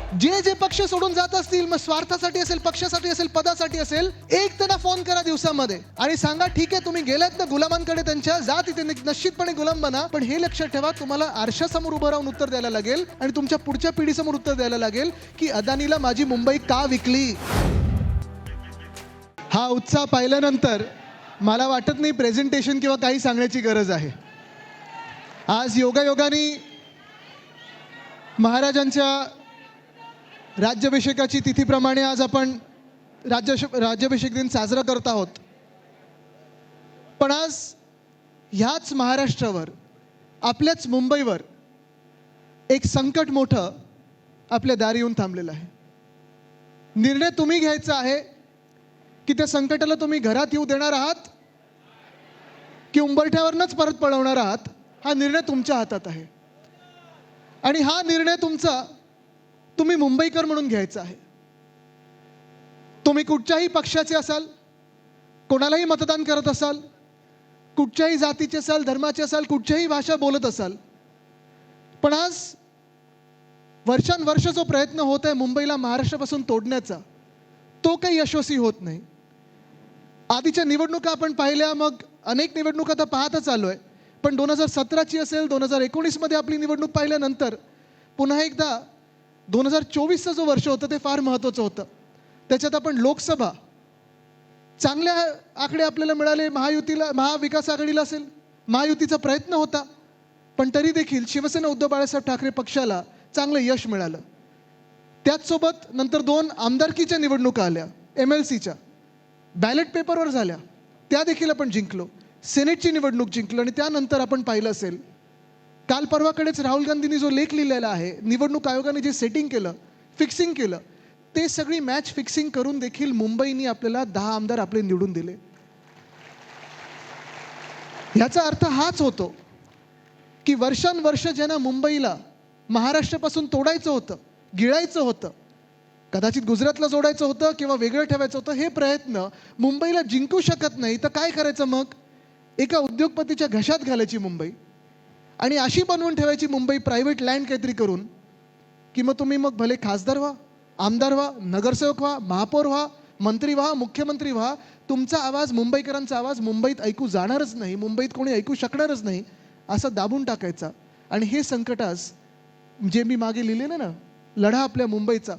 जे जे पक्ष सोडून जात असतील, मग स्वार्थासाठी असेल, पक्षासाठी असेल, पदासाठी असेल, एक त्यांना फोन करा दिवसामध्ये आणि सांगा ठीक आहे तुम्ही गेलात ना गुलामांकडे त्यांच्या, जा तिथे निश्चितपणे गुलाम बना, पण हे लक्षात ठेवा तुम्हाला आरशासमोर उभं राहून उत्तर द्यायला लागेल आणि तुमच्या पुढच्या पिढीसमोर उत्तर द्यायला लागेल की अदानीला माझी मुंबई का विकली. हा उत्साह पाहिल्यानंतर मला वाटत नाही प्रेझेंटेशन किंवा काही सांगण्याची गरज आहे. आज योगायोगाने महाराजांच्या राज्याभिषेकाची तिथीप्रमाणे आज आपण राज्याभिषेक दिन साजरा करत आहोत. पण आज ह्याच महाराष्ट्रावर, आपल्याच मुंबईवर एक संकट मोठं आपल्या दारी येऊन थांबलेलं आहे. निर्णय तुम्ही घ्यायचा आहे की त्या संकटाला तुम्ही घरात येऊ देणार आहात की उंबरठ्यावरनंच परत पळवणार आहात. हा निर्णय तुमच्या हातात आहे आणि हा निर्णय तुमचा तुम्ही मुंबईकर म्हणून घ्यायचा आहे. तुम्ही कुठच्याही पक्षाचे असाल, कोणालाही मतदान करत असाल, कुठच्याही जातीचे असाल, धर्माचे असाल, कुठच्याही भाषा बोलत असाल, पण आज वर्षानुवर्ष जो प्रयत्न होत आहे मुंबईला महाराष्ट्रापासून तोडण्याचा, तो काही यशस्वी होत नाही. आधीच्या निवडणुका आपण पाहिल्या, मग अनेक निवडणुका आता पाहतच आलो आहे, पण 2017ची असेल, 2019मध्ये आपली निवडणूक पाहिल्यानंतर पुन्हा एकदा 2024चं जो वर्ष होतं ते फार महत्त्वाचं होतं. त्याच्यात आपण लोकसभा चांगल्या आकडे आपल्याला मिळाले. महाविकास आघाडीला असेल, महायुतीचा प्रयत्न होता, पण तरी देखील शिवसेना उद्धव बाळासाहेब ठाकरे पक्षाला चांगलं यश मिळालं. त्याचसोबत नंतर 2 आमदारकीच्या निवडणुका आल्या, MLCच्या बॅलेट पेपरवर झाल्या, त्या देखील आपण जिंकलो. सेनेटची निवडणूक जिंकलो आणि त्यानंतर आपण पाहिलं असेल काल परवाकडेच राहुल गांधींनी जो लेख लिहिलेला आहे, निवडणूक आयोगाने जे सेटिंग केलं, फिक्सिंग केलं, ते सगळी मॅच फिक्सिंग करून देखील मुंबईने आपल्याला 10 आमदार आपले निवडून दिले. याचा अर्थ हाच होतो की वर्षानुवर्ष ज्यांना मुंबईला महाराष्ट्रापासून तोडायचं होतं, गिळायचं होतं, कदाचित गुजरातला जोडायचं होतं किंवा वेगळं ठेवायचं होतं, हे प्रयत्न मुंबईला जिंकू शकत नाही तर काय करायचं? मग एका उद्योगपतीच्या घशात घालायची मुंबई आणि अशी बनवून ठेवायची मुंबई प्रायव्हेट लँड काहीतरी करून की मग तुम्ही मग भले खासदार व्हा, आमदार व्हा, नगरसेवक व्हा, महापौर व्हा, मंत्री व्हा, मुख्यमंत्री व्हा, तुमचा आवाज, मुंबईकरांचा आवाज मुंबईत ऐकू जाणारच नाही, मुंबईत कोणी ऐकू शकणारच नाही, असं दाबून टाकायचा. आणि हे संकट आज जे मी मागे लिहिलेलं ना, लढा आपल्या मुंबईचा,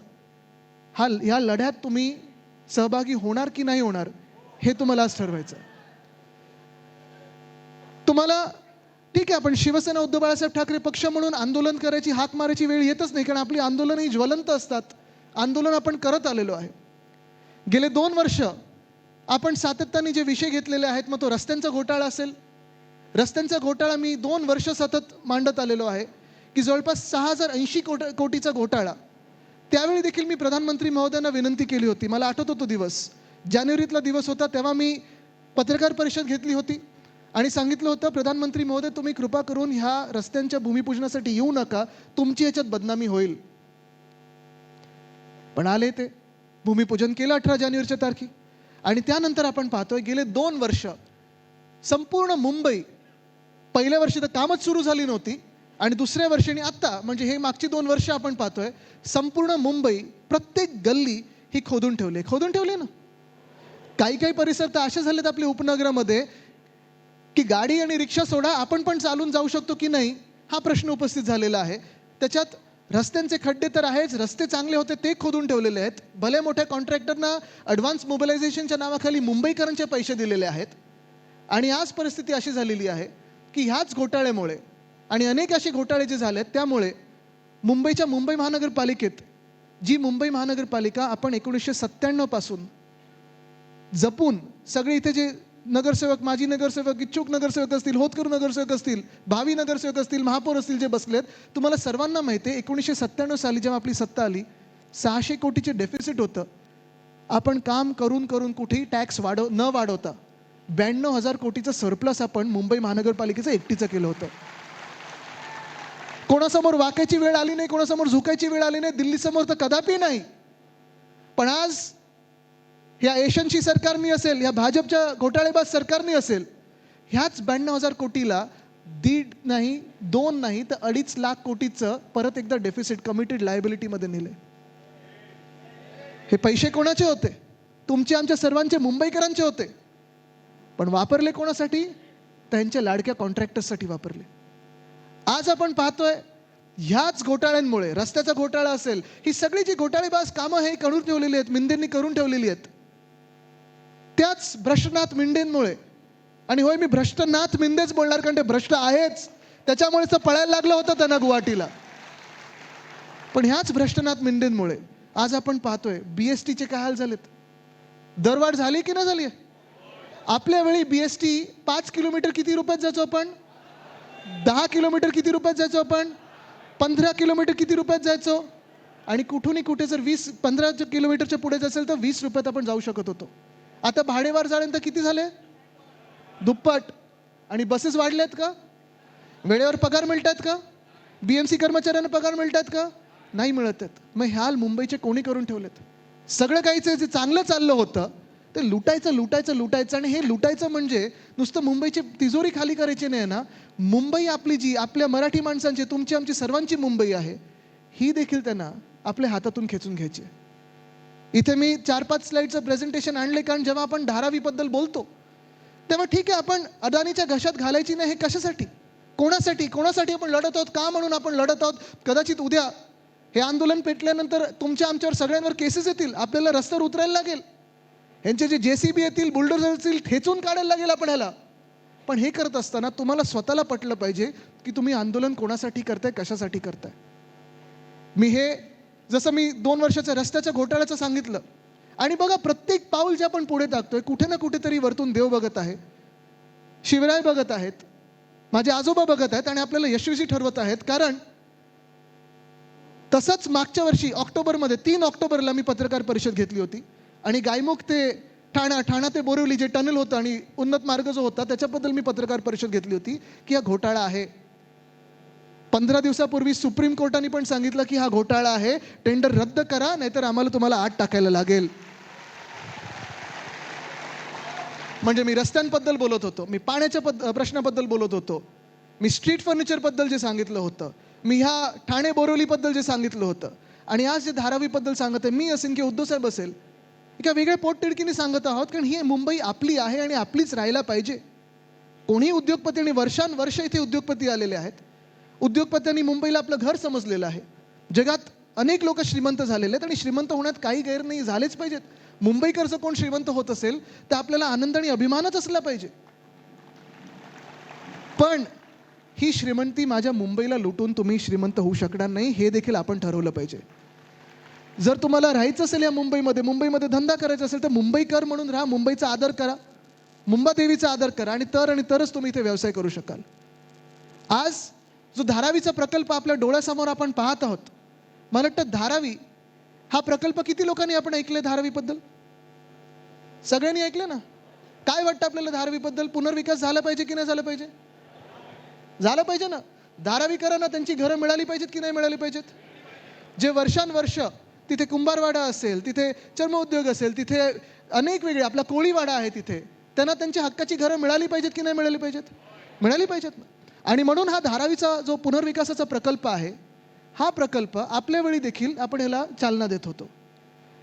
ह्या लढ्यात तुम्ही सहभागी होणार की नाही होणार हे तुम्हाला आज ठरवायचं. तुम्हाला ठीक आहे, आपण शिवसेना उद्धव बाळासाहेब ठाकरे पक्ष म्हणून आंदोलन करायची, हाक मारायची वेळ येतच नाही, कारण आपली आंदोलन ही ज्वलंत असतात. आंदोलन आपण करत आलेलो आहे. गेले 2 वर्ष आपण सातत्याने जे विषय घेतलेले आहेत, मग तो रस्त्यांचा घोटाळा असेल, रस्त्यांचा घोटाळा मी 2 वर्ष सतत मांडत आलेलो आहे की जवळपास 6080 कोटीचा घोटाळा. त्यावेळी देखील मी प्रधानमंत्री महोदयांना विनंती केली होती. मला आठवतो तो दिवस, जानेवारीतला दिवस होता, तेव्हा मी पत्रकार परिषद घेतली होती आणि सांगितलं होतं, प्रधानमंत्री महोदय तुम्ही कृपा करून ह्या रस्त्यांच्या भूमिपूजनासाठी येऊ नका, तुमची याच्यात बदनामी होईल. पण आले, ते भूमिपूजन केलं 18 जानेवारीच्या तारखे. आणि त्यानंतर आपण पाहतोय गेले 2 वर्ष संपूर्ण मुंबई, पहिल्या वर्षी तर कामच सुरू झाली नव्हती आणि दुसऱ्या वर्षाने आत्ता, म्हणजे हे मागची 2 वर्ष आपण पाहतोय संपूर्ण मुंबई, प्रत्येक गल्ली ही खोदून ठेवले ना. काही परिसर तर असे झालेत आपल्या उपनगरामध्ये की गाडी आणि रिक्षा सोडा, आपण पण चालून जाऊ शकतो की नाही हा प्रश्न उपस्थित झालेला आहे. त्याच्यात रस्त्यांचे खड्डे तर आहेच, रस्ते चांगले होते ते खोदून ठेवलेले आहेत. भले मोठ्या कॉन्ट्रॅक्टरना ॲडव्हान्स मोबिलायझेशनच्या नावाखाली मुंबईकरांचे पैसे दिलेले आहेत. आणि आज परिस्थिती अशी झालेली आहे की ह्याच घोटाळ्यामुळे आणि अनेक असे घोटाळे जे झालेत त्यामुळे मुंबई महानगरपालिकेत, जी मुंबई महानगरपालिका आपण 1997 पासून जपून सगळे इथे जे नगरसेवक, माजी नगरसेवक, इच्छुक नगरसेवक असतील, होतकरू नगरसेवक असतील, भावी नगरसेवक असतील, महापौर असतील जे बसलेत, तुम्हाला सर्वांना माहिती आहे 1997 साली जेव्हा आपली सत्ता आली 600 कोटीचे डेफिसिट होतं. आपण काम करून करून कुठेही टॅक्स न वाढवता 92,000 कोटीचं सरप्लस आपण मुंबई महानगरपालिकेचं एकटीचं केलं होतं. कोणासमोर वाकायची वेळ आली नाही, कोणासमोर झुकायची वेळ आली नाही, दिल्लीसमोर तर कदापि नाही. पण आज ह्या एशनची सरकारनी असेल, ह्या भाजपच्या घोटाळेबाज सरकारनी असेल, ह्याच 92,000 कोटीला 1.5 नाही 2 नाही तर 2.5 लाख कोटीचं परत एकदा डेफिसिट कमिटेड लायबिलिटीमध्ये नेले. हे पैसे कोणाचे होते? तुमचे, आमच्या सर्वांचे, मुंबईकरांचे होते. पण वापरले कोणासाठी? त्यांच्या लाडक्या कॉन्ट्रॅक्टर्ससाठी वापरले. आज आपण पाहतोय ह्याच घोटाळ्यांमुळे, रस्त्याचा घोटाळा असेल, ही सगळी जी घोटाळेबाज कामं हे करून ठेवलेली आहेत, मिंदेंनी करून ठेवलेली आहेत, त्याच भ्रष्टनाथ मिंदेंमुळे. आणि होय, मी भ्रष्टनाथ मिंदेच बोलणार, कारण ते भ्रष्ट आहेच, त्याच्यामुळेच तर पळायला लागलं होतं त्यांना गुवाहाटीला. पण ह्याच भ्रष्टनाथ मिंदेंमुळे आज आपण पाहतोय BSTचे काय हाल झालेत. दरवाढ झाली की नाही झाली? आपल्या वेळी BST 5 किलोमीटर किती रुपयात जायचो आपण? 10 किलोमीटर किती रुपयात जायचो आपण? 15 किलोमीटर किती रुपयात जायचो? आणि कुठूनही कुठे जर 15 किलोमीटरच्या पुढे असेल तर 20 रुपयात आपण जाऊ शकत होतो. आता भाडेवार झाल्यानंतर किती झाले? दुप्पट. आणि बसेस वाढल्यात का? वेळेवर पगार मिळतात का? BMC कर्मचाऱ्यांना पगार मिळतात का? नाही मिळत आहेत. मग हे हाल मुंबईचे कोणी करून ठेवलेत? सगळं काहीच जे चांगलं चाललं होतं ते लुटायचं. आणि हे लुटायचं म्हणजे नुसतं मुंबईची तिजोरी खाली करायची नाही ना. मुंबई आपली, जी आपल्या मराठी माणसांची, तुमची, आमची सर्वांची मुंबई आहे, ही देखील त्यांना आपल्या हातातून खेचून घ्यायची. इथे मी 4-5 स्लाईडचं प्रेझेंटेशन आणले, कारण जेव्हा आपण धारावीबद्दल बोलतो तेव्हा ठीक आहे, आपण अदानीच्या घशात घालायची नाही. हे कशासाठी, कोणासाठी आपण लढत आहोत, का म्हणून आपण लढत आहोत? कदाचित उद्या हे आंदोलन पेटल्यानंतर तुमच्या, आमच्यावर, सगळ्यांवर केसेस येतील, आपल्याला रस्त्यावर उतरायला लागेल, यांचे जे JCB येतील, बुलडोझर येतील, ठेचून काढायला लागेल आपण ह्याला. पण हे करत असताना तुम्हाला स्वतःला पटलं पाहिजे की तुम्ही आंदोलन कोणासाठी करताय, कशासाठी करताय. जसं मी 2 वर्षाच्या रस्त्याच्या घोटाळ्याचं सांगितलं. आणि बघा, प्रत्येक पाऊल जे आपण पुढे टाकतोय, कुठे ना कुठेतरी वरतून देव बघत आहे, शिवराय बघत आहेत, माझे आजोबा बघत आहेत आणि आपल्याला यशस्वी ठरवत आहेत. कारण तसंच मागच्या वर्षी ऑक्टोबरमध्ये, 3 ऑक्टोबरला मी पत्रकार परिषद घेतली होती. आणि गायमुख ते ठाणा ते बोरिवली जे टनल होतं आणि उन्नत मार्ग जो होता, त्याच्याबद्दल मी पत्रकार परिषद घेतली होती की हा घोटाळा आहे. 15 दिवसापूर्वी सुप्रीम कोर्टाने पण सांगितलं की हा घोटाळा आहे, टेंडर रद्द करा, नाहीतर आम्हाला तुम्हाला आत टाकायला लागेल. म्हणजे मी रस्त्यांबद्दल बोलत होतो, मी पाण्याच्या प्रश्नाबद्दल बोलत होतो, मी स्ट्रीट फर्निचरबद्दल जे सांगितलं होतं, मी ह्या ठाणे बोरिवलीबद्दल जे सांगितलं होतं, आणि आज जे धारावीबद्दल सांगत आहे, मी असेल की उद्धव साहेब असेल, एका वेगळ्या पोटतिडकीने सांगत आहोत, कारण ही मुंबई आपली आहे आणि आपलीच राहायला पाहिजे. कोणी उद्योगपती, आणि वर्षानुवर्ष इथे उद्योगपती आलेले आहेत, उद्योगपत्यांनी मुंबईला आपलं घर समजलेलं आहे. जगात अनेक लोक श्रीमंत झालेले आहेत आणि श्रीमंत होण्यात काही गैर नाही, झालेच पाहिजेत. मुंबईकर जर कोण श्रीमंत होत असेल तर आपल्याला आनंद आणि अभिमानच असला पाहिजे. पण ही श्रीमंती माझ्या मुंबईला लुटून तुम्ही श्रीमंत होऊ शकणार नाही, हे देखील आपण ठरवलं पाहिजे. जर तुम्हाला राहायचं असेल या मुंबईमध्ये धंदा करायचा असेल तर मुंबईकर म्हणून राहा, मुंबईचा आदर करा, मुंबादेवीचा आदर करा, आणि तरच तुम्ही इथे व्यवसाय करू शकाल. आज जो धारावीचा प्रकल्प आपल्या डोळ्यासमोर आपण पाहत आहोत, मला वाटतं धारावी हा प्रकल्प किती लोकांनी आपण ऐकले? धारावीबद्दल सगळ्यांनी ऐकले ना? काय वाटतं आपल्याला धारावीबद्दल? पुनर्विकास झाला पाहिजे की नाही झाला पाहिजे? झालं पाहिजे ना. धारावीकरांना त्यांची घरं मिळाली पाहिजेत की नाही मिळाली पाहिजेत? जे वर्षानुवर्ष तिथे कुंभारवाडा असेल, तिथे चर्मउद्योग असेल, तिथे अनेक वेगळे, आपला कोळीवाडा आहे, तिथे त्यांना त्यांच्या हक्काची घरं मिळाली पाहिजेत की नाही मिळाली पाहिजेत? मिळाली पाहिजेत ना. आणि म्हणून हा धारावीचा जो पुनर्विकासाचा प्रकल्प आहे, हा प्रकल्प आपल्या वेळी देखील आपण ह्याला चालना देत होतो.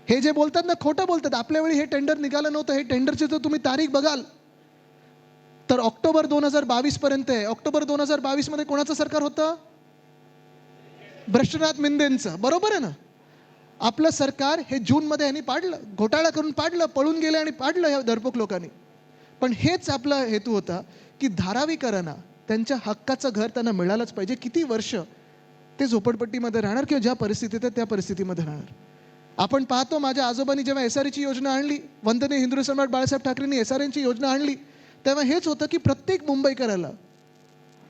हे जे बोलतात ना, खोटं बोलतात. आपल्या वेळी हे टेंडर निघालं नव्हतं. हे टेंडरची जर तुम्ही तारीख बघाल तर ऑक्टोबर 2022 पर्यंत आहे. ऑक्टोबर 2022 मध्ये कोणाचं सरकार होतं? भ्रष्टनाथ मिंदेंचं. बरोबर आहे ना? आपलं सरकार हे जूनमध्ये यांनी पाडलं, घोटाळा करून पाडलं, पळून गेले आणि पाडलं ह्या डरपोक लोकांनी. पण हेच आपला हेतू होता की धारावीकरांना त्यांच्या हक्काचं घर त्यांना मिळालंच पाहिजे. किती वर्ष ते झोपडपट्टीमध्ये राहणार किंवा ज्या परिस्थितीत आहे त्या परिस्थितीमध्ये राहणार. आपण पाहतो, माझ्या आजोबांनी जेव्हा SRAची योजना आणली, वंदनीय हिंदू सम्राट बाळासाहेब ठाकरेंनी SRAची योजना आणली, तेव्हा हेच होतं की प्रत्येक मुंबईकराला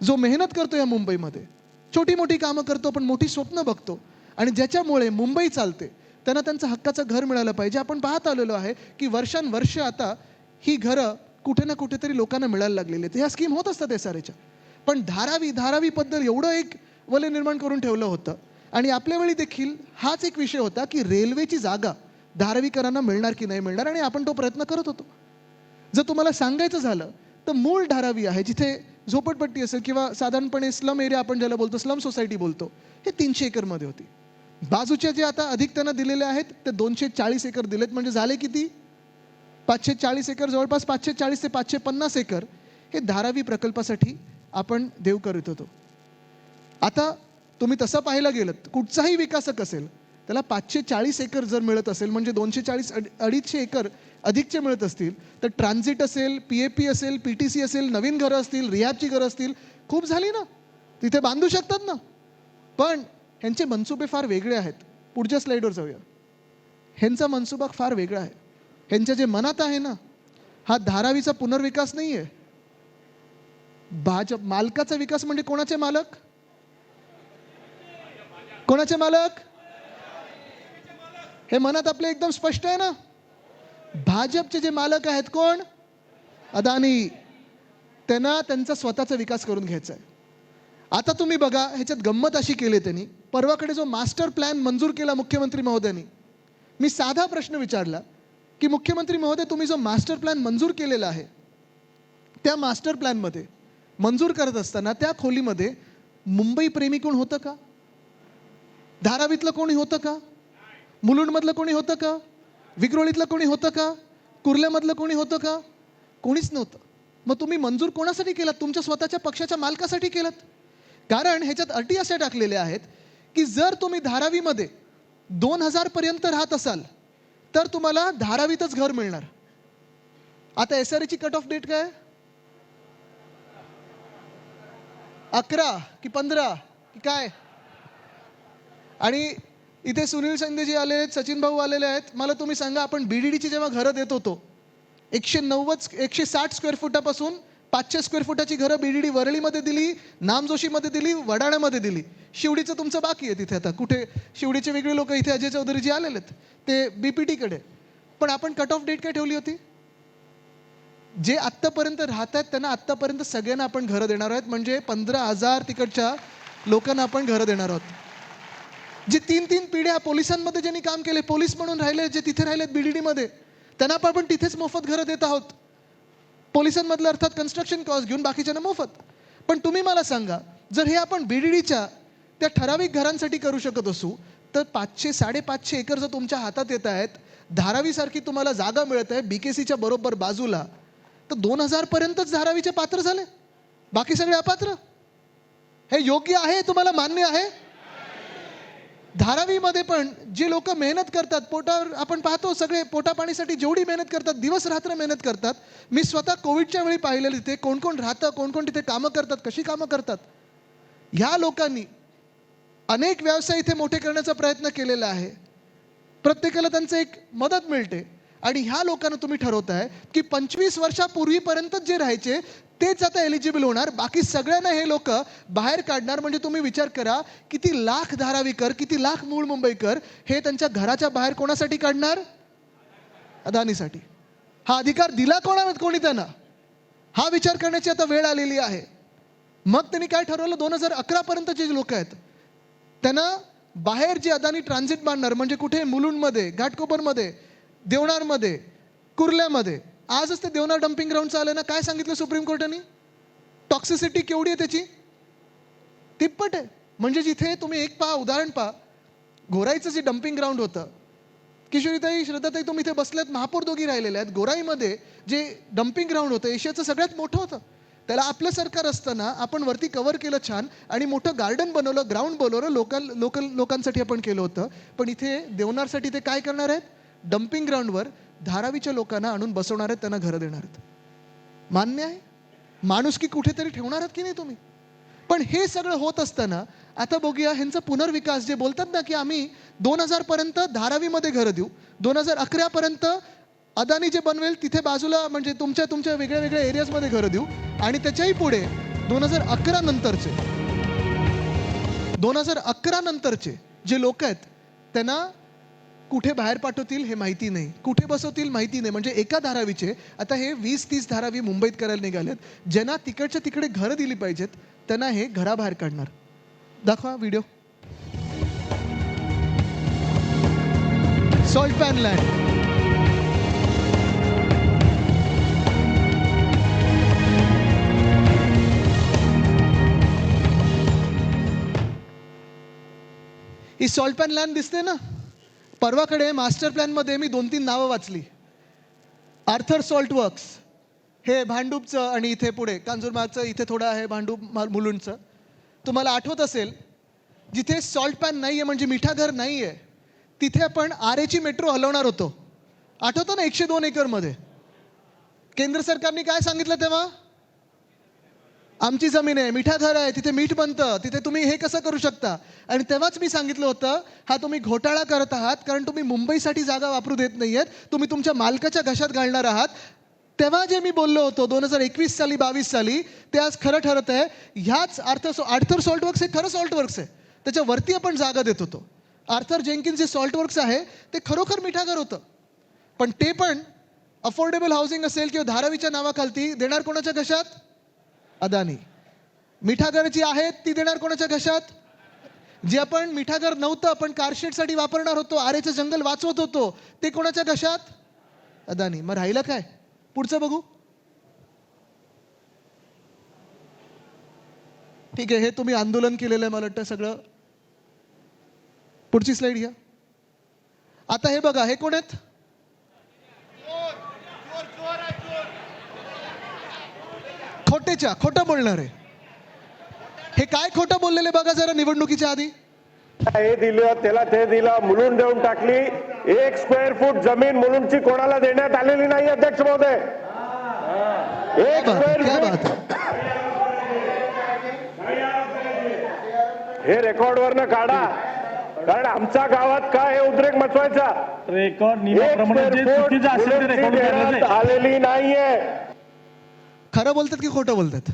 जो मेहनत करतो या मुंबईमध्ये, छोटी मोठी कामं करतो, पण मोठी स्वप्न बघतो, आणि ज्याच्यामुळे मुंबई चालते, त्यांना त्यांचं हक्काचं घर मिळालं पाहिजे. आपण पाहत आलेलो आहे की वर्षानुवर्ष आता ही घरं कुठे ना कुठेतरी लोकांना मिळायला लागलेली आहेत. ह्या स्कीम होत असतात SRAच्या. पण धारावीबद्दल एवढं एक वलय निर्माण करून ठेवलं होतं. आणि आपल्या वेळी देखील हाच एक विषय होता की रेल्वेची जागा धारावीकरांना मिळणार की नाही मिळणार, आणि आपण तो प्रयत्न करत होतो. जर तुम्हाला सांगायचं झालं तर मूळ धारावी आहे, जिथे झोपडपट्टी असेल किंवा साधारणपणे स्लम एरिया आपण ज्याला बोलतो, स्लम सोसायटी बोलतो, हे 300 एकरमध्ये होती. बाजूचे जे आता अधिक त्यांना दिलेले आहेत ते 240 एकर दिलेत, म्हणजे झाले किती? 540 एकर, जवळपास 540 ते 550 एकर हे धारावी प्रकल्पासाठी आपण देव करत होतो. आता तुम्ही तसं पाहायला गेलं कुठचाही विकासक असेल त्याला 540 एकर जर मिळत असेल, म्हणजे 240 250 एकर अधिकचे मिळत असतील, तर ट्रान्झिट असेल, PAP असेल, PTC असेल, नवीन घरं असतील, रिहाबची घरं असतील, खूप झाली ना, तिथे बांधू शकतात ना. पण ह्यांचे मनसुबे फार वेगळे आहेत. पुढच्या स्लाईडवर जाऊया. ह्यांचा मनसुबा फार वेगळा आहे. ह्यांच्या जे मनात आहे ना, हा धारावीचा पुनर्विकास नाही आहे. भाजप मालकाचा विकास. म्हणजे कोणाचे मालक? कोणाचे मालक? हे मनात आपले एकदम स्पष्ट आहे ना. भाजपचे जे मालक आहेत कोण? अदानी. त्यांना त्यांचा स्वतःचा विकास करून घ्यायचा आहे. आता तुम्ही बघा, ह्याच्यात गंमत अशी केली त्यांनी, परवाकडे जो मास्टर प्लॅन मंजूर केला मुख्यमंत्री महोदयांनी, मी साधा प्रश्न विचारला की मुख्यमंत्री महोदय, तुम्ही जो मास्टर प्लॅन मंजूर केलेला आहे, त्या मास्टर प्लॅनमध्ये मंजूर करत असताना त्या खोलीमध्ये मुंबई प्रेमी कोण होतं का? धारावीतलं कोणी होतं का? मुलुंडमधलं कोणी होतं का? विक्रोळीतलं कोणी होतं का? कुर्ल्यामधलं कोणी होतं का? कोणीच नव्हतं. मग तुम्ही मंजूर कोणासाठी केलात? तुमच्या स्वतःच्या पक्षाच्या मालकासाठी केलात. कारण ह्याच्यात अटी अशा टाकलेल्या आहेत की जर तुम्ही धारावीमध्ये 2000 पर्यंत राहत असाल तर तुम्हाला धारावीतच घर मिळणार. आता SRE ची कट ऑफ डेट काय? 11 की 15 की काय? आणि इथे सुनील शिंदेजी आले आहेत, सचिन भाऊ आलेले आहेत. मला तुम्ही सांगा, आपण BDDची जेव्हा घरं देत होतो, 160 स्क्वेअर फुटापासून 500 स्क्वेअर फुटाची घरं BDD वरळीमध्ये दिली, नामजोशीमध्ये दिली, वडाळ्यामध्ये दिली. शिवडीचं तुमचं बाकी आहे तिथे. आता कुठे शिवडीचे वेगळे लोक, इथे अजय चौधरीजी आलेले आहेत, ते BPTकडे. पण आपण कट ऑफ डेट काय ठेवली होती? जे आत्तापर्यंत राहत आहेत त्यांना आत्तापर्यंत सगळ्यांना आपण घरं देणार आहोत. म्हणजे 15,000 तिकडच्या लोकांना आपण घरं देणार आहोत. जे 3-3 पिढ्या पोलिसांमध्ये ज्यांनी काम केले, पोलीस म्हणून राहिले, जे तिथे राहिलेत BDDमध्ये, त्यांना पण आपण तिथेच मोफत घरं देत आहोत. पोलिसांमधलं अर्थात कन्स्ट्रक्शन कॉस्ट घेऊन, बाकीच्यांना मोफत. पण तुम्ही मला सांगा, जर हे आपण BDDच्या त्या ठराविक घरांसाठी करू शकत असू, तर 500-550 एकर जर तुमच्या हातात येत आहेत, धारावीसारखी तुम्हाला जागा मिळत आहे BKCच्या बरोबर बाजूला, तर 2000 पर्यंतच धारावीचे पात्र झाले, बाकी सगळे अपात्र. हे योग्य आहे? तुम्हाला मान्य आहे? धारावीमध्ये पण जे लोक मेहनत करतात, पोटावर आपण पाहतो, सगळे पोटापाणीसाठी जेवढी मेहनत करतात, दिवस रात्र मेहनत करतात. मी स्वतः कोविडच्या वेळी पाहिलेलं तिथे कोण कोण राहतं, कोण कोण तिथे कामं करतात, कशी कामं करतात. ह्या लोकांनी अनेक व्यवसाय इथे मोठे करण्याचा प्रयत्न केलेला आहे. प्रत्येकाला त्यांचं एक मदत मिळते. आणि ह्या लोकांना तुम्ही ठरवताय की 25 वर्षापूर्वीपर्यंत जे राहायचे तेच आता एलिजिबल होणार, बाकी सगळ्यांना हे लोक बाहेर काढणार. म्हणजे तुम्ही विचार करा, किती लाख धारावीकर, किती लाख मूळ मुंबईकर हे त्यांच्या घराच्या बाहेर कोणासाठी काढणार? अदानीसाठी. हा अधिकार दिला कोणी त्यांना? हा विचार करण्याची आता वेळ आलेली आहे. मग त्यांनी काय ठरवलं? 2011 पर्यंत जे लोक आहेत त्यांना बाहेर जे अदानी ट्रान्झिट बांधणार, म्हणजे कुठे? मुलुंडमध्ये, घाटकोपरमध्ये, देवनारमध्ये, कुर्ल्यामध्ये. आजच ते देवनार डम्पिंग ग्राउंड आलं ना, काय सांगितलं सुप्रीम कोर्टाने? टॉक्सिसिटी केवढी आहे त्याची? तिप्पट आहे. म्हणजे जिथे तुम्ही एक उदाहरण पहा, गोराईचं जे डम्पिंग ग्राउंड होतं, किशोरीताई, श्रद्धाताई, तुम्ही इथे बसल्यात, महापौर दोघी राहिलेल्या आहेत. गोराईमध्ये जे डम्पिंग ग्राउंड होतं एशियाचं सगळ्यात मोठं होतं. त्याला आपलं सरकार असताना आपण वरती कव्हर केलं छान आणि मोठं गार्डन बनवलं, ग्राउंड बनवलं, लोकांसाठी आपण केलं होतं. पण इथे देवनारसाठी ते काय करणार आहेत? डम्पिंग ग्राउंडवर धारावीच्या लोकांना आणून बसवणार आहेत, त्यांना घरं देणार आहेत. मान्य आहे? माणुसकी कुठेतरी ठेवणार आहात की नाही तुम्ही? पण हे सगळं होत असताना आता बघूया ह्यांचा पुनर्विकास. जे बोलतात ना की आम्ही 2000 पर्यंत धारावीमध्ये घरं देऊ, 2011 पर्यंत अदानी जे बनवेल तिथे बाजूला, म्हणजे तुमच्या वेगळ्या वेगळ्या एरियाजमध्ये घरं देऊ, आणि त्याच्याही पुढे 2011 नंतरचे जे लोक आहेत त्यांना कुठे बाहेर पाठवतील हे माहिती नाही, कुठे बसवतील माहिती नाही. म्हणजे एका धारावीचे आता हे 20-30 धारावी मुंबईत करायला निघालेत. ज्यांना तिकडच्या तिकडे घरं दिली पाहिजेत त्यांना हे घराबाहेर काढणार. दाखवा व्हिडिओ. Salt pan land. ही सॉल्ट पॅन लँड दिसते ना, परवाकडे मास्टर प्लॅनमध्ये मी 2-3 नावं वाचली. आर्थर सॉल्ट वर्क्स, हे भांडूपचं, आणि इथे पुढे कांजूरमार्गचं इथे थोडं आहे भांडूप मुलुंडचं. तुम्हाला आठवत असेल, जिथे सॉल्ट पॅन नाही आहे म्हणजे मिठागर नाही आहे, तिथे आपण आरेची मेट्रो हलवणार होतो. आठवतं ना, 102 एकरमध्ये. केंद्र सरकारने काय सांगितलं तेव्हा? आमची जमीन आहे, मिठागर आहे, तिथे मीठ बनतं, तिथे तुम्ही हे कसं करू शकता? आणि तेव्हाच मी सांगितलं होतं, हा तुम्ही घोटाळा करत आहात, कारण तुम्ही मुंबईसाठी जागा वापरू देत नाहीयेत, तुम्ही तुमच्या मालकाच्या घशात घालणार आहात. तेव्हा जे मी बोललो होतो 2021 साली 22 साली, ते आज खरं ठरत आहे. ह्याच आर्थर सॉल्ट वर्क्स हे खरं सॉल्ट वर्क्स आहे, त्याच्यावरती आपण जागा देत होतो. आर्थर जेन्किन्स जे सॉल्ट वर्क्स आहे ते खरोखर मिठागर होतं, पण ते पण अफोर्डेबल हाऊसिंग असेल किंवा धारावीच्या नावाखालती देणार कोणाच्या घशात? अदानी. मिठागरची आहेत ती देणार कोणाच्या घशात? जे आपण मिठागर नव्हतं, आपण कारशेडसाठी वापरणार होतो, आरेचं जंगल वाचवत होतो, ते कोणाच्या घशात? अदानी. मग राहिलं काय? पुढचं बघू. ठीक आहे, हे तुम्ही आंदोलन केलेलं आहे मला वाटतं सगळं. पुढची स्लाइड घ्या. आता हे बघा, हे कोण आहेत? खोटं बोलणार आहे. हे काय खोटं बोललेले बघा जरा निवडणुकीच्या आधी. हे दिलं त्याला ते दिलं, मुलुंड देऊन टाकली. 1 स्क्वेअर फूट जमीन मुलुंडची कोणाला देण्यात आलेली नाही अध्यक्ष महोदय. 1 स्क्वेअर फूट हे रेकॉर्ड वरनं काढा, कारण आमच्या गावात काय हे उद्रेक मचवायचा. रेकॉर्ड नियमाप्रमाणे जे चुकीचं असेल ते रेकॉर्ड देण्यात आलेली नाहीये. खरं बोलतात की खोटं बोलतात?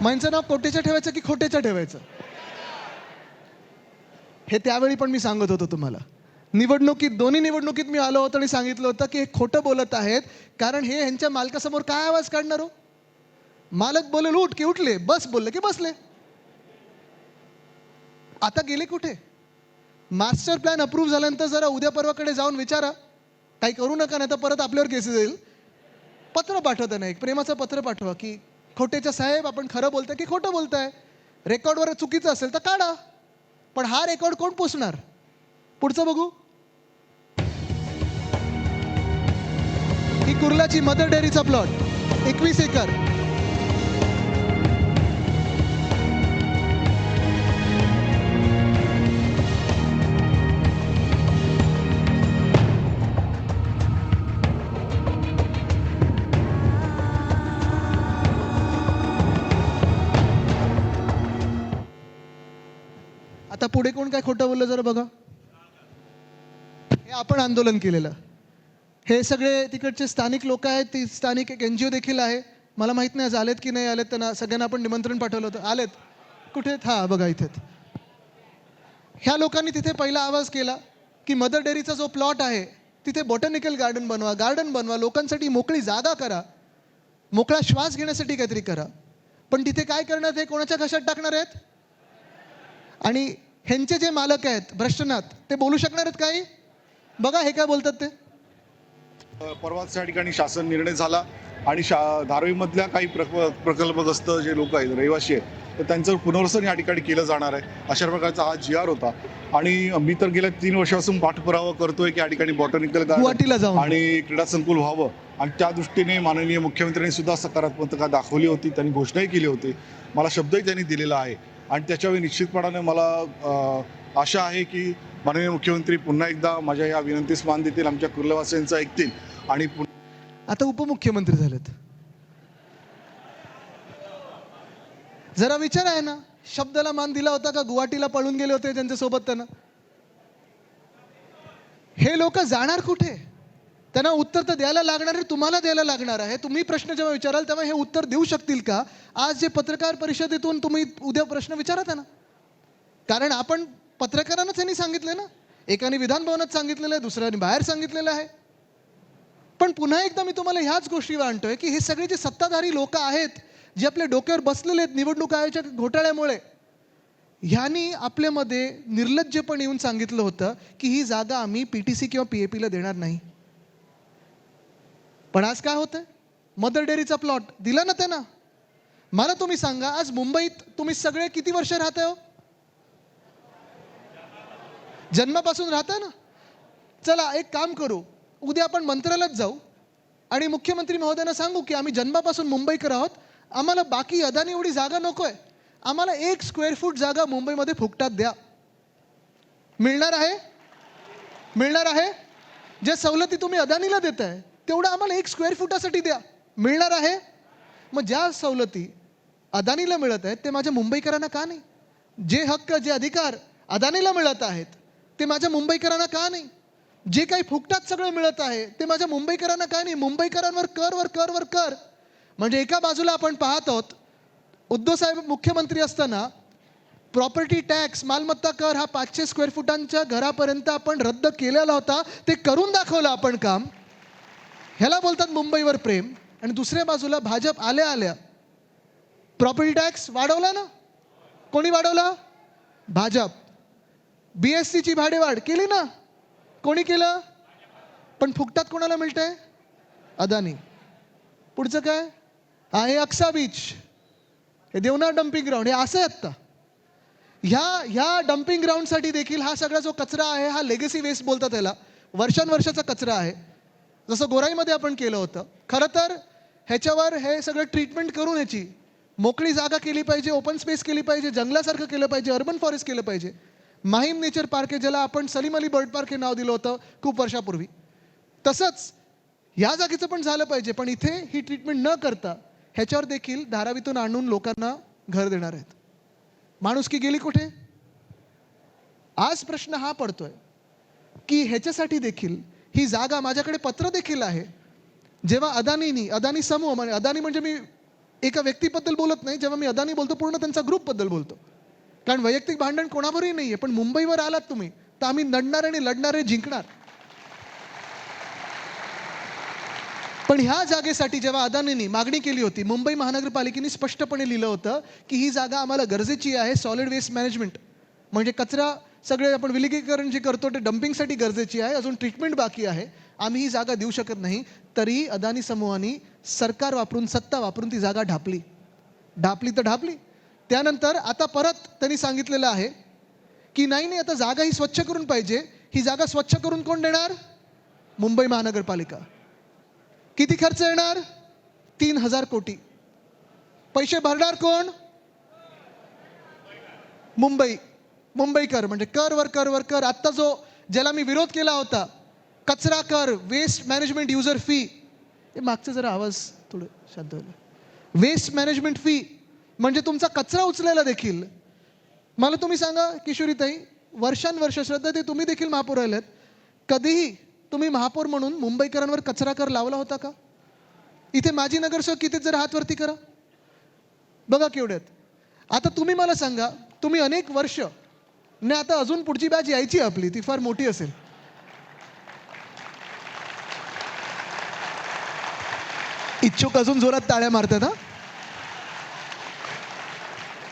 माणसं नाव कोटेच्या ठेवायचं की खोटेच्या ठेवायचं? हे त्यावेळी पण मी सांगत होतो तुम्हाला. निवडणुकीत, दोन्ही निवडणुकीत मी आलो होतो आणि सांगितलं होतं की हे खोटं बोलत आहेत, कारण हे ह्यांच्या मालकासमोर काय आवाज काढणार हो? मालक बोलेल उठ की उठले, बस बोलले की बसले. आता गेले कुठे? मास्टर प्लॅन अप्रूव्ह झाल्यानंतर जरा उद्या परवाकडे जाऊन विचारा, काही करू नका, नाही तर परत आपल्यावर केसेस येईल. पत्र पाठवता ना, एक प्रेमाचं पत्र पाठवा की खोटेच्या साहेब आपण खरं बोलताय की खोटं बोलताय, रेकॉर्डवर चुकीचं असेल तर काढा, पण हा रेकॉर्ड कोण पुसणार? पुढचं बघू. ही कुर्लाची मदर डेअरीचा प्लॉट 21 एकर. आता पुढे कोण काय खोटं बोललं जरा बघा. हे आपण आंदोलन केलेलं. हे सगळे तिकडचे स्थानिक लोक आहेत, ती स्थानिक एक NGO देखील आहे. मला माहित नाही आज आलेत की नाही आलेत, त्यांना सगळ्यांना आपण निमंत्रण पाठवलं होतं. आलेत कुठे? हा बघा इथेच. ह्या लोकांनी तिथे पहिला आवाज केला की मदर डेअरीचा जो प्लॉट आहे तिथे बॉटॅनिकल गार्डन बनवा, लोकांसाठी मोकळी जागा करा, मोकळा श्वास घेण्यासाठी काहीतरी करा. पण तिथे काय करणार? ते कोणाच्या घशात टाकणार आहेत? आणि ह्यांचे जे मालक आहेत भ्रष्टनाथ, ते बोलू शकणार आहेत काही? बघा हे काय बोलतात ते. परवाच त्या ठिकाणी शासन निर्णय झाला आणि धारावीमधल्या काही प्रकल्पग्रस्त जे लोक आहेत, रहिवासी आहेत, तर त्यांचं पुनर्वसन या ठिकाणी केलं जाणार आहे. अशा प्रकारचा हा GR होता. आणि मी तर गेल्या 3 वर्षापासून पाठपुरावा करतोय की या ठिकाणी बॉटनिकल गुवाहाटीला जाऊन आणि क्रीडा संकुल व्हावं. आणि त्या दृष्टीने माननीय मुख्यमंत्र्यांनी सुद्धा सकारात्मकता दाखवली होती, त्यांनी घोषणाही केली होती, मला शब्दही त्यांनी दिलेला आहे. आणि त्याच्यावेळी निश्चितपणाने मला आशा आहे की माननीय मुख्यमंत्री पुन्हा एकदा माझ्या या विनंतीस मान देतील, आमच्या कुर्लवासियांचं ऐकतील. आणि आता उपमुख्यमंत्री झालेत. जरा विचार आहे ना, शब्दाला मान दिला होता का? गुवाहाटीला पळून गेले होते त्यांच्यासोबत त्यांना. हे लोक जाणार कुठे? त्यांना उत्तर तर द्यायला लागणार आहे, तुम्हाला द्यायला लागणार आहे. तुम्ही प्रश्न जेव्हा विचाराल तेव्हा हे उत्तर देऊ शकतील का? आज जे पत्रकार परिषदेतून तुम्ही उद्या प्रश्न विचारा त्यांना, कारण आपण पत्रकारांनाच यांनी सांगितले ना. एकाने विधान भवनात सांगितलेलं आहे, दुसऱ्याने बाहेर सांगितलेलं आहे. पण पुन्हा एकदा मी तुम्हाला ह्याच गोष्टी आणतोय की हे सगळे जे सत्ताधारी लोक आहेत, जे आपल्या डोक्यावर बसलेले आहेत निवडणूक आयोगाच्या घोटाळ्यामुळे, ह्यांनी आपल्यामध्ये निर्लज्जपणे येऊन सांगितलं होतं की ही जागा आम्ही PTC किंवा PAP ला देणार नाही. पण आज काय होतंय? मदर डेअरीचा प्लॉट दिला ना त्यांना. मला तुम्ही सांगा, आज मुंबईत तुम्ही सगळे किती वर्ष राहताय हो? जन्मापासून राहता ना. चला एक काम करू, उद्या आपण मंत्रालयात जाऊ आणि मुख्यमंत्री महोदयांना सांगू की आम्ही जन्मापासून मुंबईकर आहोत, आम्हाला बाकी अदानी एवढी जागा नकोय, आम्हाला 1 स्क्वेअर फूट जागा मुंबईमध्ये फुकटात द्या. मिळणार आहे? मिळणार आहे? ज्या सवलती तुम्ही अदानीला देताय तेवढं आम्हाला 1 स्क्वेअर फुटासाठी द्या. मिळणार आहे? मग ज्या सवलती अदानीला मिळत आहेत ते माझ्या मुंबईकरांना का नाही? जे हक्क जे अधिकार अदानीला मिळत आहेत ते माझ्या मुंबईकरांना का नाही? जे काही फुकटात सगळं मिळत आहे ते माझ्या मुंबईकरांना का नाही? मुंबईकरांवर कर. म्हणजे एका बाजूला आपण पाहत आहोत उद्धव साहेब मुख्यमंत्री असताना प्रॉपर्टी टॅक्स, मालमत्ता कर हा 500 स्क्वेअर फुटांच्या घरापर्यंत आपण रद्द केलेला होता. ते करून दाखवलं आपण काम. ह्याला बोलतात मुंबईवर प्रेम. आणि दुसऱ्या बाजूला भाजप आल्या प्रॉपर्टी टॅक्स वाढवला ना. कोणी वाढवला? भाजप. BSC ची भाडेवाढ केली ना. कोणी केलं? पण फुकटात कोणाला मिळतंय? अदानी. पुढचं काय आहे? अक्सा बीच, हे देवनार डम्पिंग ग्राउंड, हे असं आहे आत्ता. ह्या डम्पिंग ग्राउंडसाठी देखील हा सगळा जो कचरा आहे हा लेगसी वेस्ट बोलतात त्याला, वर्षानुवर्षाचा कचरा आहे. जसं गोराईमध्ये आपण केलं होतं. खरं तर ह्याच्यावर हे सगळं ट्रीटमेंट करून ह्याची मोकळी जागा केली पाहिजे, ओपन स्पेस केली पाहिजे, जंगलासारखं केलं पाहिजे, अर्बन फॉरेस्ट केलं पाहिजे. माहीम नेचर पार्क आहे ज्याला आपण सलीम अली बर्ड पार्क हे नाव दिलं होतं खूप वर्षापूर्वी, तसंच ह्या जागेचं पण झालं पाहिजे. पण इथे ही ट्रीटमेंट न करता ह्याच्यावर देखील धारावीतून आणून लोकांना घर देणार आहेत. माणुसकी गेली कुठे? आज प्रश्न हा पडतोय की ह्याच्यासाठी देखील ही जागा, माझ्याकडे पत्र देखील आहे. जेव्हा अदानी समूह, म्हणजे अदानी म्हणजे मी एका व्यक्तीबद्दल बोलत नाही, जेव्हा मी अदानी बोलतो पूर्ण त्यांचा ग्रुपबद्दल बोलतो. कारण वैयक्तिक भांडण कोणावरही नाहीये. पण मुंबईवर आलात तुम्ही तर आम्ही लढणार आणि लढणारे जिंकणार. पण ह्या जागेसाठी जेव्हा अदानींनी मागणी केली होती, मुंबई महानगरपालिकेने स्पष्टपणे लिहिलं होतं की ही जागा आम्हाला गरजेची आहे. सॉलिड वेस्ट मॅनेजमेंट म्हणजे कचरा सगळे आपण विलगीकरण जे करतो ते डम्पिंगसाठी गरजेची आहे, अजून ट्रीटमेंट बाकी आहे, आम्ही ही जागा देऊ शकत नाही. तरी अदानी समूहाने सरकार वापरून, सत्ता वापरून ती जागा ढापली तर ढापली. त्यानंतर आता परत त्यांनी सांगितलेलं आहे की नाही आता जागा ही स्वच्छ करून पाहिजे. ही जागा स्वच्छ करून कोण देणार? मुंबई महानगरपालिका. किती खर्च येणार? 3000 कोटी. पैसे भरणार कोण? मुंबईकर. म्हणजे कर. आत्ता जो ज्याला मी विरोध केला होता, कचरा कर, वेस्ट मॅनेजमेंट युजर फी, हे मागचं जरा आवाज थोडं शांत व्हायला. वेस्ट मॅनेजमेंट फी म्हणजे तुमचा कचरा उचलायला देखील. मला तुम्ही सांगा किशोरीताई, वर्षानुवर्ष श्रद्धा ते तुम्ही देखील महापौर राहिलेत, कधीही तुम्ही महापौर म्हणून मुंबईकरांवर कचरा कर लावला होता का? इथे माजी नगरसेवक किती, जरा हात वरती करा बघा केवढ्यात. आता तुम्ही मला सांगा, तुम्ही अनेक वर्ष ने, आता अजून पुढची बॅच यायची आपली, ती फार मोठी असेल. इच्छुक अजून जोरात टाळ्या मारतात. हा,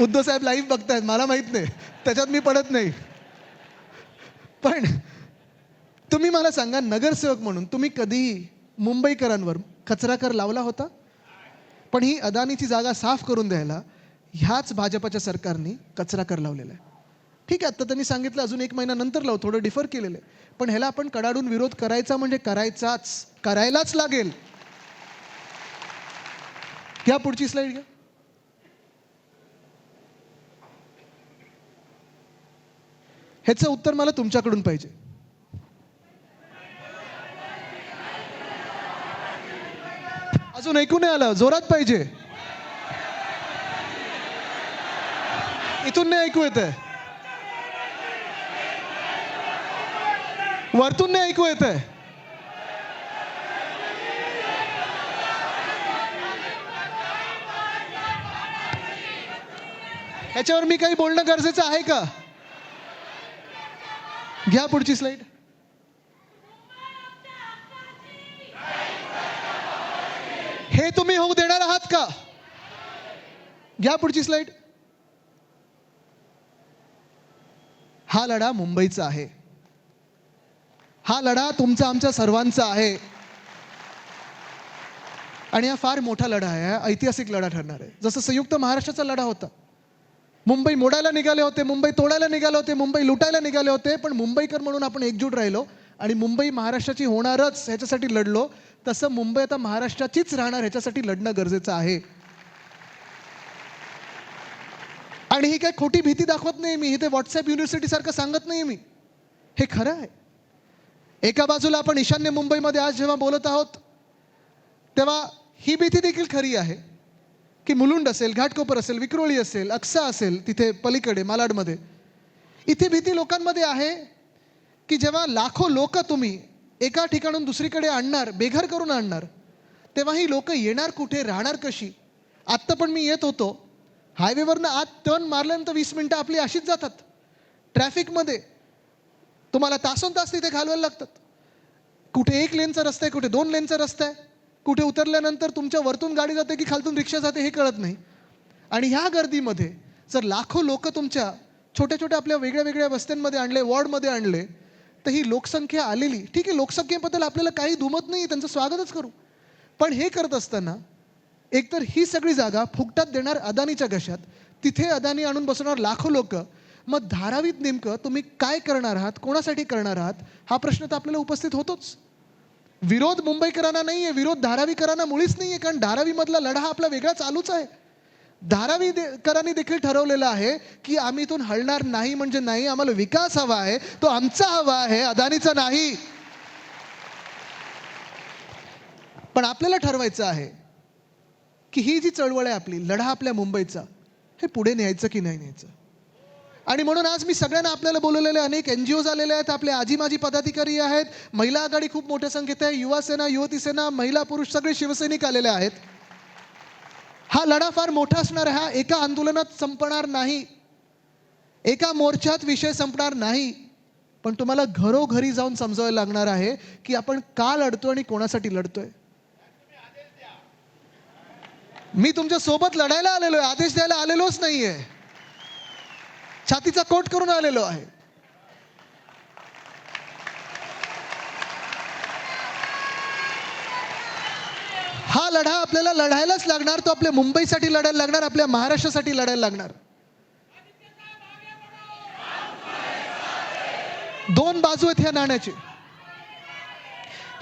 उद्धव साहेब लाईव्ह बघतायत, मला माहित नाही, त्याच्यात मी पडत नाही. पण तुम्ही मला सांगा, नगरसेवक म्हणून तुम्ही कधीही मुंबईकरांवर कचरा कर लावला होता? पण ही अदानीची जागा साफ करून द्यायला ह्याच भाजपाच्या सरकारने कचरा कर लावलेला आहे. ठीक आहे, आता त्यांनी सांगितलं अजून 1 महिना नंतर लावू, थोडं डिफर केलेलं आहे. पण ह्याला आपण कडाडून विरोध करायचा म्हणजे करायलाच लागेल. घ्या पुढची स्लाइड घ्या. ह्याचं उत्तर मला तुमच्याकडून पाहिजे. अजून ऐकू नाही आलं, जोरात पाहिजे. इथून नाही ऐकू येत आहे, वरतून नाही ऐकू येत आहे. ह्याच्यावर मी काही बोलणं गरजेचं आहे का? घ्या पुढची स्लाइड. हे तुम्ही होऊ देणार आहात का? घ्या पुढची स्लाइड. हा लढा मुंबईचा आहे. हा लढा तुमचा, आमच्या सर्वांचा आहे. आणि हा फार मोठा लढा आहे, ऐतिहासिक लढा ठरणार आहे. जसं संयुक्त महाराष्ट्राचा लढा होता, मुंबई मोडायला निघाले होते, मुंबई तोडायला निघाले होते, मुंबई लुटायला निघाले होते, पण मुंबईकर म्हणून आपण एकजूट राहिलो आणि मुंबई महाराष्ट्राची होणारच ह्याच्यासाठी लढलो. तसं मुंबई आता महाराष्ट्राचीच राहणार ह्याच्यासाठी लढणं गरजेचं आहे. आणि ही काय खोटी भीती दाखवत नाही मी, हे ते व्हॉट्सअप युनिव्हर्सिटी सारखं सांगत नाही मी, हे खरं आहे. एका बाजूला आपण ईशान्य मुंबईमध्ये आज जेव्हा बोलत आहोत तेव्हा ही भीती देखील खरी आहे की मुलुंड असेल, घाटकोपर असेल, विक्रोळी असेल, अक्सा असेल, तिथे पलीकडे मालाडमध्ये इथे भीती लोकांमध्ये आहे की जेव्हा लाखो लोक तुम्ही एका ठिकाणून दुसरीकडे आणणार, बेघर करून आणणार, तेव्हा ही लोक येणार कुठे, राहणार कशी. आत्ता पण मी येत होतो हायवेवरनं, आत टर्न मारल्यानंतर 20 मिनिटं आपली अशीच जातात. ट्रॅफिकमध्ये तुम्हाला तासोन तास तिथे घालवायला लागतात. कुठे 1 लेनचा रस्ता आहे, कुठे 2 लेनचा रस्ता आहे, कुठे उतरल्यानंतर तुमच्या वरतून गाडी जाते की खालतून रिक्षा जाते हे कळत नाही. आणि ह्या गर्दीमध्ये जर लाखो लोक तुमच्या छोट्या छोट्या आपल्या वेगळ्या वेगळ्या वस्त्यांमध्ये आणले, वॉर्डमध्ये आणले, तर ही लोकसंख्या आलेली, ठीक आहे, लोकसंख्येबद्दल आपल्याला काही दुमत नाही, त्यांचं स्वागतच करू. पण हे करत असताना एकतर ही सगळी जागा फुकटात देणार अदानीच्या घशात, तिथे अदानी आणून बसवणार लाखो लोक. मग धारावीत नेमकं तुम्ही काय करणार आहात, कोणासाठी करणार आहात, हा प्रश्न तर आपल्याला उपस्थित होतोच. विरोध मुंबईकरांना नाही आहे, विरोध धारावीकरांना मुळीच नाही आहे, कारण धारावीमधला लढा हा आपला वेगळा चालूच आहे. धारावीकरांनी देखील ठरवलेलं आहे की आम्ही इथून हलणार नाही म्हणजे नाही, आम्हाला विकास हवा आहे, तो आमचा हवा आहे, अदानीचा नाही. पण आपल्याला ठरवायचं आहे की ही जी चळवळ आहे आपली, लढा आपल्या मुंबईचा, हे पुढे न्यायचं की नाही न्यायचं. आणि म्हणून आज मी सगळ्यांना आपल्याला बोलवलेले अनेक NGOज आलेले आहेत, आपले आजी माजी पदाधिकारी आहेत, महिला आघाडी खूप मोठ्या संख्येत आहे, युवा सेना, युवती सेना, महिला पुरुष सगळे शिवसैनिक आलेले आहेत. हा लढा फार मोठा असणार आहे, हा एका आंदोलनात संपणार नाही, एका मोर्चात विषय संपणार नाही. पण तुम्हाला घरोघरी जाऊन समजावायला लागणार आहे की आपण का लढतोय आणि कोणासाठी लढतोय. मी तुमच्या सोबत लढायला आलेलो आहे, आदेश द्यायला आलेलोच नाहीये, छातीचा कोट करून आलेलो आहे. हा लढा आपल्याला लढायलाच लागणार, तो आपल्या मुंबईसाठी लढायला लागणार, आपल्या महाराष्ट्रासाठी लढायला लागणार. 2 बाजू आहेत ह्या नाण्याची.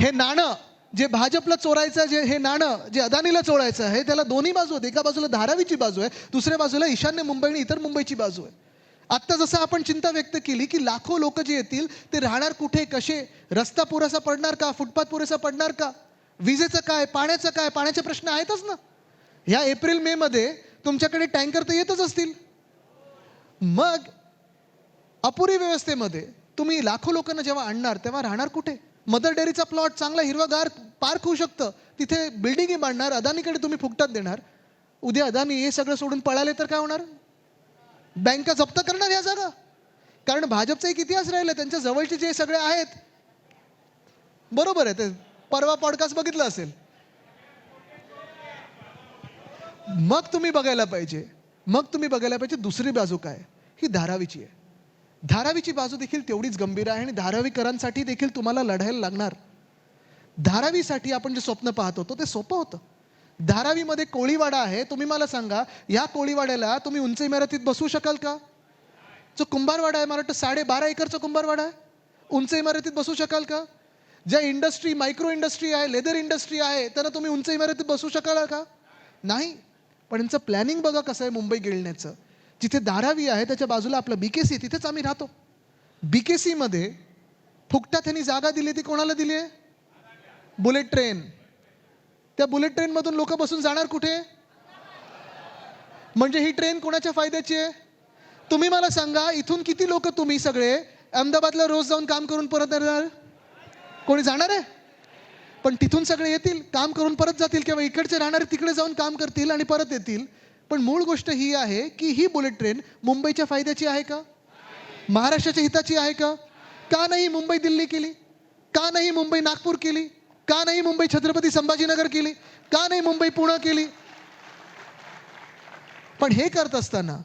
हे नाणं जे भाजपला चोरायचं, जे हे नाणं जे अदानीला चोरायचं आहे, त्याला दोन्ही बाजू आहेत. एका बाजूला धारावीची बाजू आहे, दुसऱ्या बाजूला ईशान्य मुंबई आणि इतर मुंबईची बाजू आहे. आत्ता जसं आपण चिंता व्यक्त केली की लाखो लोक जे येतील ते राहणार कुठे, कसे, रस्ता पुरेसा पडणार का, फुटपाथ पुरेसा पडणार का, विजेचं काय, पाण्याचं काय, पाण्याचे प्रश्न आहेतच ना. ह्या एप्रिल मे मध्ये तुमच्याकडे टँकर तर येतच असतील. मग अपुरी व्यवस्थेमध्ये तुम्ही लाखो लोकांना जेव्हा आणणार तेव्हा राहणार कुठे. मदर डेअरीचा प्लॉट चांगला हिरवागार पार्क होऊ शकतं, तिथे बिल्डिंगही बांधणार, अदानीकडे तुम्ही फुकटात देणार. उद्या अदानी हे सगळं सोडून पळाले तर काय होणार. बँका जप्त करणार या जागा, कारण भाजपचा एक इतिहास राहिला, त्यांच्या जवळचे जे सगळे आहेत. बरोबर आहे, ते परवा पॉडकास्ट बघितलं असेल. मग तुम्ही बघायला पाहिजे दुसरी बाजू काय, ही धारावीची आहे. धारावीची बाजू देखील तेवढीच गंभीर आहे आणि धारावीकरांसाठी देखील तुम्हाला लढायला लागणार. धारावीसाठी आपण जे स्वप्न पाहत होतो ते सोपं होतं. धारावीमध्ये कोळीवाडा आहे, तुम्ही मला सांगा, या कोळीवाड्याला तुम्ही उंच इमारतीत बसवू शकाल का. जो कुंभारवाडा आहे, मला वाटतं 12.5 एकरचा कुंभारवाडा आहे, उंच इमारतीत बसवू शकाल का. ज्या इंडस्ट्री, मायक्रो इंडस्ट्री आहे, लेदर इंडस्ट्री आहे, त्यांना तुम्ही उंच इमारतीत बसवू शकाल का. नाही. पण यांचं प्लॅनिंग बघा कसं आहे मुंबई गिळण्याचं. जिथे धारावी आहे त्याच्या बाजूला आपलं BKC, तिथेच आम्ही राहतो. BKC मध्ये फुकटात त्यांनी जागा दिली, ती कोणाला दिली आहे, बुलेट ट्रेन. त्या बुलेट ट्रेन मधून लोक बसून जाणार कुठे. म्हणजे ही ट्रेन कोणाच्या फायद्याची आहे. तुम्ही मला सांगा, इथून किती लोक तुम्ही सगळे अहमदाबादला रोज जाऊन काम करून परत येणार. कोणी जाणार आहे. पण तिथून सगळे येतील, काम करून परत जातील, किंवा इकडचे राहणारे तिकडे जाऊन काम करतील आणि परत येतील. पण मूळ गोष्ट ही आहे की ही बुलेट ट्रेन मुंबईच्या फायद्याची आहे का, महाराष्ट्राच्या हिताची आहे का. का नाही मुंबई दिल्ली केली, का नाही मुंबई नागपूर केली, का नाही मुंबई छत्रपती संभाजीनगर केली, का नाही मुंबई पुणे केली. पण हे करत असताना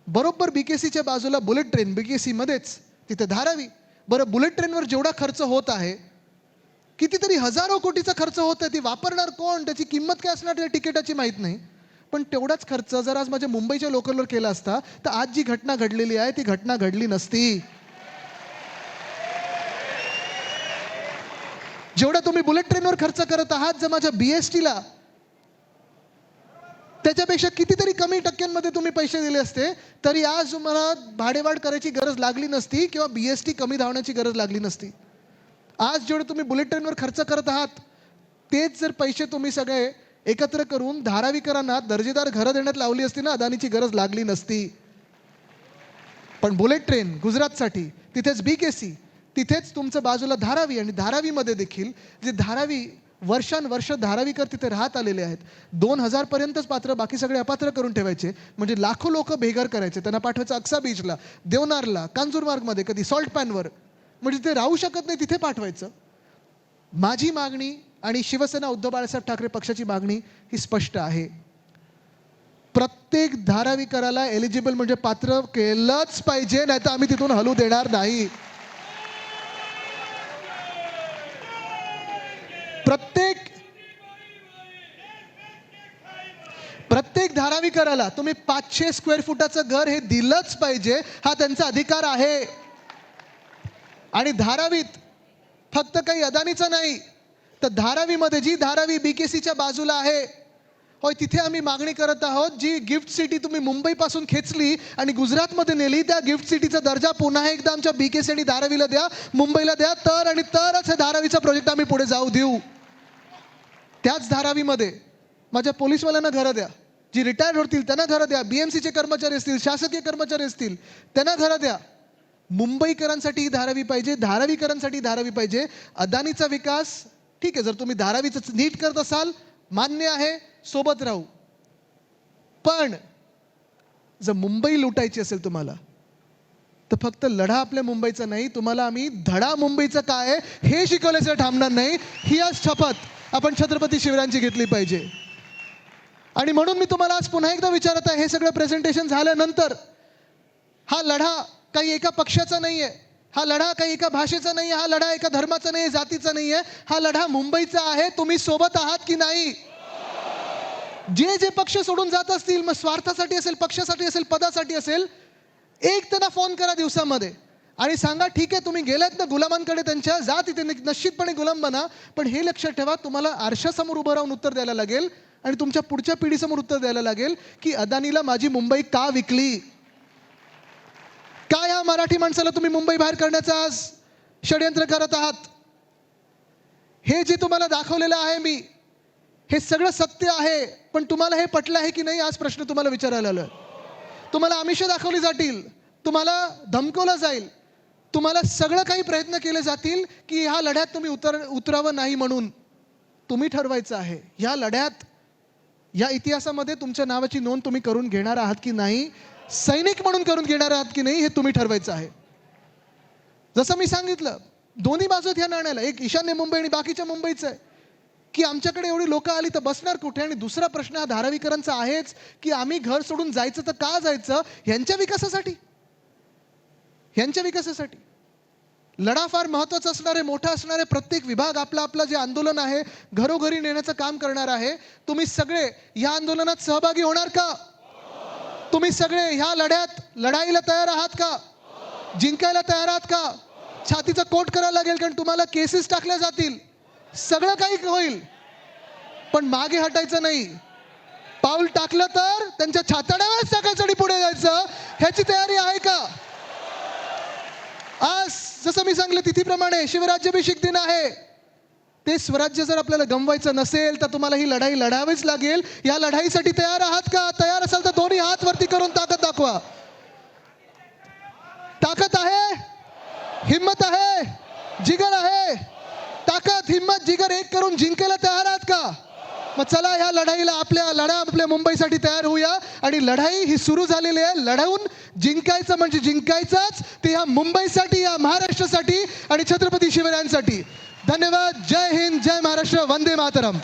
बरोबर BKCच्या बाजूला बुलेट ट्रेन, BKC मध्येच तिथे धारावी. बरं, बुलेट ट्रेनवर जेवढा खर्च होत आहे, कितीतरी हजारो कोटीचा खर्च होत आहे, ती वापरणार कोण, त्याची किंमत काय असणार त्या तिकिटाची माहीत नाही. पण तेवढाच खर्च जर आज माझ्या मुंबईच्या लोकलवर केला असता तर आज जी घटना घडलेली आहे ती घटना घडली नसती. जेवढा तुम्ही बुलेट ट्रेनवर खर्च करत आहात, जर माझ्या BSTला त्याच्यापेक्षा कितीतरी कमी टक्क्यांमध्ये तुम्ही पैसे दिले असते तरी आज तुम्हाला भाडेवाढ करायची गरज लागली नसती किंवा BST कमी धावण्याची गरज लागली नसती. आज जेवढे तुम्ही बुलेट ट्रेनवर खर्च करत आहात तेच जर पैसे तुम्ही सगळे एकत्र करून धारावीकरांना दर्जेदार घरं देण्यात लावली असती ना, अदानीची गरज लागली नसती. पण बुलेट ट्रेन गुजरातसाठी, तिथेच BKC, तिथेच तुमचं बाजूला धारावी, आणि धारावीमध्ये देखील जे धारावी वर्षानुवर्ष धारावीकर तिथे राहत आलेले आहेत, 2000 पर्यंतच पात्र, बाकी सगळे अपात्र करून ठेवायचे. म्हणजे लाखो लोक बेघर करायचे, त्यांना पाठवायचं अक्सा बीचला, देवनारला, कांजूरमार्गमध्ये, कधी सॉल्ट पॅनवर, म्हणजे ते राहू शकत नाही तिथे पाठवायचं. माझी मागणी आणि शिवसेना उद्धव बाळासाहेब ठाकरे पक्षाची मागणी ही स्पष्ट आहे. प्रत्येक धारावीकराला एलिजिबल म्हणजे पात्र केलंच पाहिजे, नाहीतर आम्ही तिथून हलू देणार नाही. प्रत्येक धारावीकराला तुम्ही 500 स्क्वेअर फुटाचं घर हे दिलंच पाहिजे, हा त्यांचा अधिकार आहे. आणि धारावीत फक्त काही अदानीचं नाही, तर धारावीमध्ये जी धारावी BKCच्या बाजूला आहे, होय, तिथे आम्ही मागणी करत आहोत, जी गिफ्ट सिटी तुम्ही मुंबईपासून खेचली आणि गुजरातमध्ये नेली, त्या गिफ्ट सिटीचा दर्जा पुन्हा एकदा आमच्या BKC आणि धारावीला द्या, मुंबईला द्या, तरच हे धारावीचा प्रोजेक्ट आम्ही पुढे जाऊ देऊ. त्याच धारावीमध्ये माझ्या पोलीसवाल्यांना घरं द्या, जी रिटायर होतील त्यांना घरं द्या, BMCचे कर्मचारी असतील, शासकीय कर्मचारी असतील त्यांना घरं द्या. मुंबईकरांसाठी ही धारावी पाहिजे, धारावीकरांसाठी धारावी पाहिजे. अदानीचा विकास ठीक आहे, जर तुम्ही धारावीचं नीट करत असाल मान्य आहे, सोबत राहू. पण जर मुंबई लुटायची असेल तुम्हाला, तर फक्त लढा आपल्या मुंबईचा नाही, तुम्हाला आम्ही धडा मुंबईचा काय आहे हे शिकवल्याशिवाय थांबणार नाही. ही आज शपथ आपण छत्रपती शिवरायांची घेतली पाहिजे. आणि म्हणून मी तुम्हाला आज पुन्हा एकदा विचारत आहे, हे सगळं प्रेझेंटेशन झाल्यानंतर, हा लढा काही एका पक्षाचा नाही आहे, हा लढा काही एका भाषेचा नाही आहे, हा लढा एका धर्माचा नाही आहे, जातीचा नाही आहे, हा लढा मुंबईचा आहे. तुम्ही सोबत आहात की नाही? जे पक्ष सोडून जात असतील, मग स्वार्थासाठी असेल, पक्षासाठी असेल, पदासाठी असेल, एक त्यांना फोन करा दिवसामध्ये आणि सांगा, ठीक आहे तुम्ही गेलात ना गुलामांकडे त्यांच्या, जा तिथे निश्चितपणे गुलाम बना, पण हे लक्षात ठेवा, तुम्हाला आरशासमोर उभं राहून उत्तर द्यायला लागेल आणि तुमच्या पुढच्या पिढीसमोर उत्तर द्यायला लागेल की अदानीला माझी मुंबई का विकली, का या मराठी माणसाला तुम्ही मुंबई बाहेर करण्याचं आज षडयंत्र करत आहात. हे जे तुम्हाला दाखवलेलं आहे मी, हे सगळं सत्य आहे, पण तुम्हाला हे पटलं आहे की नाही, आज प्रश्न तुम्हाला विचारायला आलोय. तुम्हाला आमिषं दाखवली जातील, तुम्हाला धमकवलं जाईल, तुम्हाला सगळं काही प्रयत्न केले जातील की ह्या लढ्यात तुम्ही उतरावं नाही, म्हणून तुम्ही ठरवायचं आहे ह्या लढ्यात, या इतिहासामध्ये तुमच्या नावाची नोंद तुम्ही करून घेणार आहात की नाही, सैनिक म्हणून करून घेणार आहात की नाही, हे तुम्ही ठरवायचं आहे. जसं मी सांगितलं, दोन्ही बाजू ह्या नाण्याला, एक ईशान्य मुंबई आणि बाकीच्या मुंबईचं आहे की आमच्याकडे एवढी लोक आली तर बसणार कुठे. आणि दुसरा प्रश्न हा धारावीकरांचा आहेच की आम्ही घर सोडून जायचं तर का जायचं, ह्यांच्या विकासासाठी. लढा फार महत्त्वाचा असणार आहे, मोठा असणार आहे. प्रत्येक विभाग आपलं जे आंदोलन आहे घरोघरी नेण्याचं काम करणार आहे. तुम्ही सगळे ह्या आंदोलनात सहभागी होणार का? तुम्ही सगळे ह्या लढाईला तयार आहात का? जिंकायला तयार आहात का? छातीचा कोट करायला लागेल, कारण तुम्हाला केसेस टाकल्या जातील, सगळं काही होईल, पण मागे हटायचं नाही. पाऊल टाकलं तर त्यांच्या छाताड्यावरच टाकायचं आणि पुढे जायचं. ह्याची तयारी आहे का? आज जसं मी सांगितलं तिथीप्रमाणे शिवराज्याभिषेक दिन आहे. ते स्वराज्य जर आपल्याला गमवायचं नसेल तर तुम्हाला ही लढाई लढावीच लागेल. या लढाईसाठी तयार आहात का? तयार असाल तर दोन्ही हात वरती करून ताकद दाखवा. ताकद आहे, हिम्मत आहे, जिगर आहे. ताकद, हिम्मत, जिगर एक करून जिंकायला तयार आहात का? मग चला ह्या लढाईला आपल्या मुंबईसाठी तयार होऊया. आणि लढाई ही सुरू झालेली आहे. लढवून जिंकायचं म्हणजे जिंकायचंच, ते ह्या मुंबईसाठी, या महाराष्ट्रासाठी आणि छत्रपती शिवरायांसाठी. धन्यवाद. जय हिंद, जय महाराष्ट्र, वंदे मातरम.